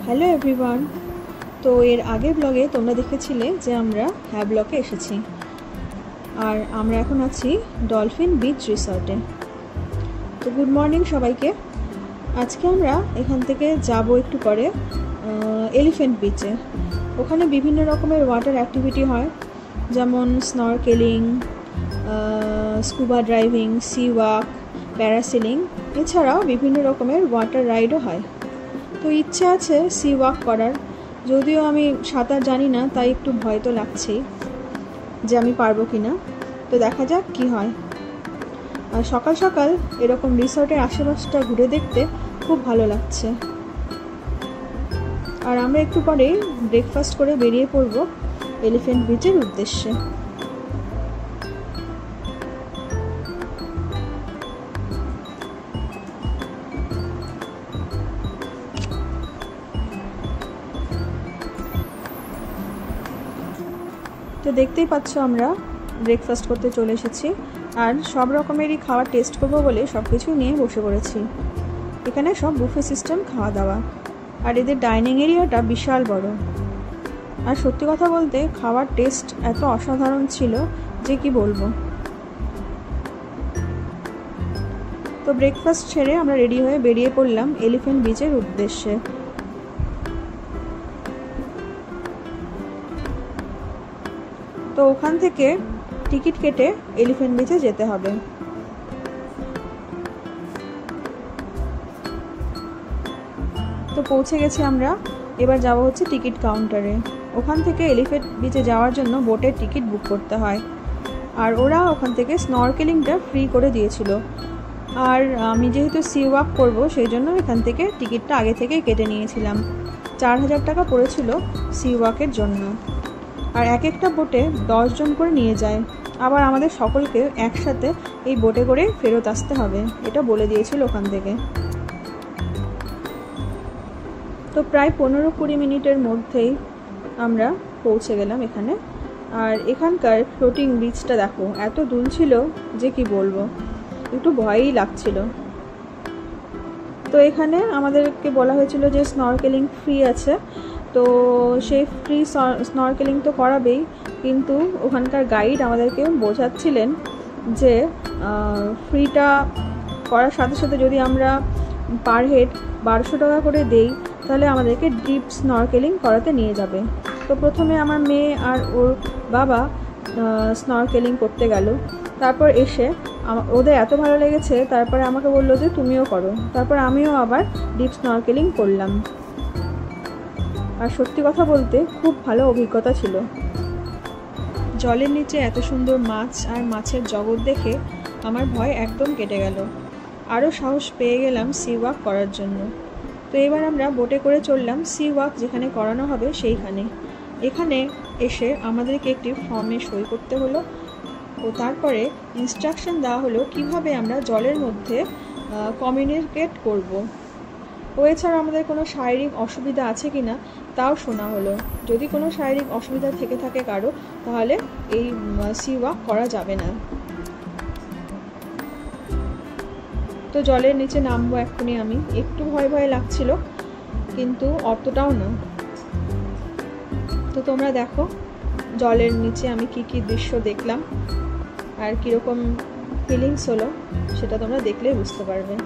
Hello everyone. তো এর আগের ব্লগে তোমরা দেখেছিলে যে আমরা হ্যাবলকে এসেছি, আর আমরা এখন আছি ডলফিন বিচ রিসর্টে। তো গুড মর্নিং সবাইকে। আজকে আমরা এখান থেকে যাব একটু পরে এলিফ্যান্ট বিচে। ওখানে বিভিন্ন রকমের ওয়াটার অ্যাক্টিভিটি হয়, যেমন snorkelling, scuba driving, sea walk, parasailing, এছাড়াও বিভিন্ন রকমের ওয়াটার রাইডও হয়। তো ইচ্ছে আছে সি ওয়াক করার, যদিও আমি সাঁতার জানি না, তাই একটু ভয় তো লাগছেই যে আমি পারবো কি না। তো দেখা যাক কি হয়। আর সকাল সকাল এরকম রিসর্টের আশেপাশটা ঘুরে দেখতে খুব ভালো লাগছে। আর আমরা একটু পরেই ব্রেকফাস্ট করে বেরিয়ে পড়ব এলিফ্যান্ট বিচের উদ্দেশ্যে। তো দেখতেই পাচ্ছ আমরা ব্রেকফাস্ট করতে চলে এসেছি, আর সব রকমেরই খাবার টেস্ট করবো বলে সব কিছু নিয়ে বসে পড়েছি। এখানে সব বুফে সিস্টেম খাওয়া দাওয়া, আর এদের ডাইনিং এরিয়াটা বিশাল বড়। আর সত্যি কথা বলতে খাবার টেস্ট এত অসাধারণ ছিল যে কি বলবো। তো ব্রেকফাস্ট ছেড়ে আমরা রেডি হয়ে বেরিয়ে পড়লাম এলিফ্যান্ট বিচের উদ্দেশ্যে। তো ওখান থেকে টিকিট কেটে এলিফ্যান্ট বিচে যেতে হবে। তো পৌঁছে গেছি আমরা, এবার যাব হচ্ছে টিকিট কাউন্টারে। ওখান থেকে এলিফ্যান্ট বিচে যাওয়ার জন্য বোটের টিকিট বুক করতে হয়, আর ওরা ওখান থেকে স্নরকেলিংটা ফ্রি করে দিয়েছিল। আর আমি যেহেতু সি ওয়াক করবো, সেই জন্য এখান থেকে টিকিটটা আগে থেকেই কেটে নিয়েছিলাম। 4000 টাকা পড়েছিল সি ওয়াকের জন্য। আর এক একটা বোটে 10 জন করে নিয়ে যায়, আবার আমাদের সকলকে একসাথে এই বোটে করে ফেরত আসতে হবে, এটা বলে দিয়েছিল ওখান থেকে। তো প্রায় 15-20 মিনিটের মধ্যেই আমরা পৌঁছে গেলাম এখানে। আর এখানকার ফ্লোটিং বিচটা দেখো, এত দুল ছিল যে কি বলবো, একটু ভয়ই লাগছিল। তো এখানে আমাদেরকে বলা হয়েছিল যে স্নরকেলিং ফ্রি আছে, তো সেই ফ্রি স্নরকেলিং তো করাবেই, কিন্তু ওখানকার গাইড আমাদেরকে বোঝাচ্ছিলেন যে ফ্রিটা করার সাথে সাথে যদি আমরা পার হেড 1200 টাকা করে দেই, তাহলে আমাদেরকে ডিপ স্নরকেলিং করাতে নিয়ে যাবে। তো প্রথমে আমার মেয়ে আর ওর বাবা স্নরকেলিং করতে গেল, তারপর এসে ওদের এত ভালো লেগেছে, তারপরে আমাকে বললো যে তুমিও করো। তারপর আমিও আবার ডিপ স্নরকেলিং করলাম, আর সত্যি কথা বলতে খুব ভালো অভিজ্ঞতা ছিল। জলের নিচে এত সুন্দর মাছ আর মাছের জগৎ দেখে আমার ভয় একদম কেটে গেল, আরও সাহস পেয়ে গেলাম সি ওয়াক করার জন্য। তো এবার আমরা বোটে করে চললাম সি ওয়াক যেখানে করানো হবে সেইখানে। এখানে এসে আমাদেরকে একটি ফর্মে সই করতে হলো, ও তারপরে ইনস্ট্রাকশন দেওয়া হলো কিভাবে আমরা জলের মধ্যে কমিউনিকেট করব। ও এছাড়া আমাদের কোনো শারীরিক অসুবিধা আছে কি না তাও শোনা হলো। যদি কোনো শারীরিক অসুবিধা থেকে থাকে কারো, তাহলে এই সি ওয়াক করা যাবে না। তো জলের নিচে নামবো এক্ষুনি আমি, একটু ভয় ভয় লাগছিল, কিন্তু অতটাও না। তো তোমরা দেখো জলের নিচে আমি কি কি দৃশ্য দেখলাম আর কীরকম ফিলিংস হলো, সেটা তোমরা দেখলেই বুঝতে পারবে।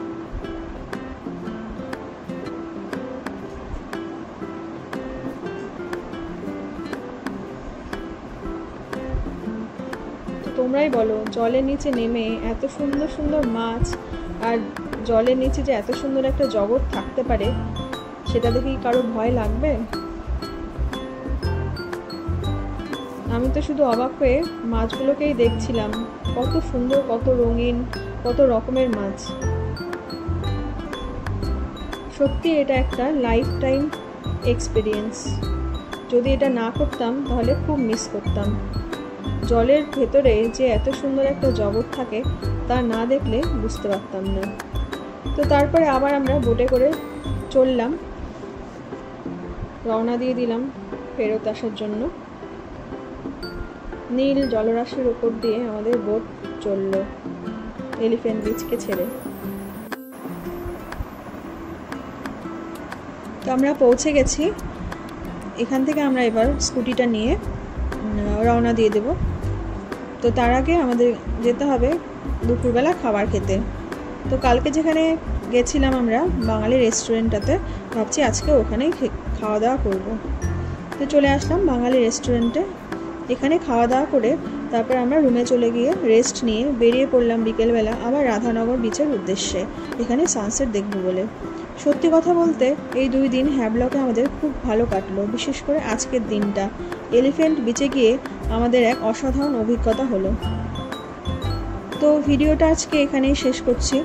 তোমরাই বলো, জলের নিচে নেমে এত সুন্দর সুন্দর মাছ আর জলের নিচে যে এত সুন্দর একটা জগৎ থাকতে পারে, সেটা দেখে কারো ভয় লাগবে? আমি তো শুধু অবাক হয়ে মাছগুলোকেই দেখছিলাম, কত সুন্দর, কত রঙিন, কত রকমের মাছ। সত্যি এটা একটা লাইফ টাইম এক্সপিরিয়েন্স। যদি এটা না করতাম তাহলে খুব মিস করতাম। জলের ভেতরে যে এত সুন্দর একটা জগৎ থাকে, তা না দেখলে বুঝতে পারতাম না। তো তারপরে আবার আমরা বোটে করে চললাম, রওনা দিয়ে দিলাম ফেরত আসার জন্য। নীল জলরাশির উপর দিয়ে আমাদের বোট চলল এলিফ্যান্ট বিচকে ছেড়ে। তো আমরা পৌঁছে গেছি। এখান থেকে আমরা এবার স্কুটিটা নিয়ে রওনা দিয়ে দেব। তো তার আগে আমাদের যেতে হবে দুপুরবেলা খাবার খেতে। তো কালকে যেখানে গেছিলাম আমরা বাঙালি রেস্টুরেন্টটাতে, ভাবছি আজকে ওখানেই খাওয়া দাওয়া করব। তো চলে আসলাম বাঙালি রেস্টুরেন্টে। এখানে খাওয়া দাওয়া করে তারপর আমরা রুমে চলে গিয়ে রেস্ট নিয়ে বেরিয়ে পড়লাম বিকেলবেলা আবার রাধানগর বিচের উদ্দেশ্যে, এখানে সানসেট দেখব বলে। সত্যি কথা বলতে এই 2 দিন হ্যাভলকে আমাদের খুব ভালো কাটলো, বিশেষ করে আজকের দিনটা। এলিফ্যান্ট বিচে গিয়ে আমাদের এক অসাধারণ অভিজ্ঞতা হলো। তো ভিডিওটা আজকে এখানেই শেষ করছি,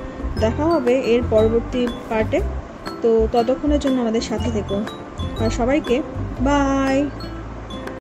দেখা হবে এর পরবর্তী পার্টে। তো ততক্ষণের জন্য আমাদের সাথে থেকো আর সবাইকে বাই।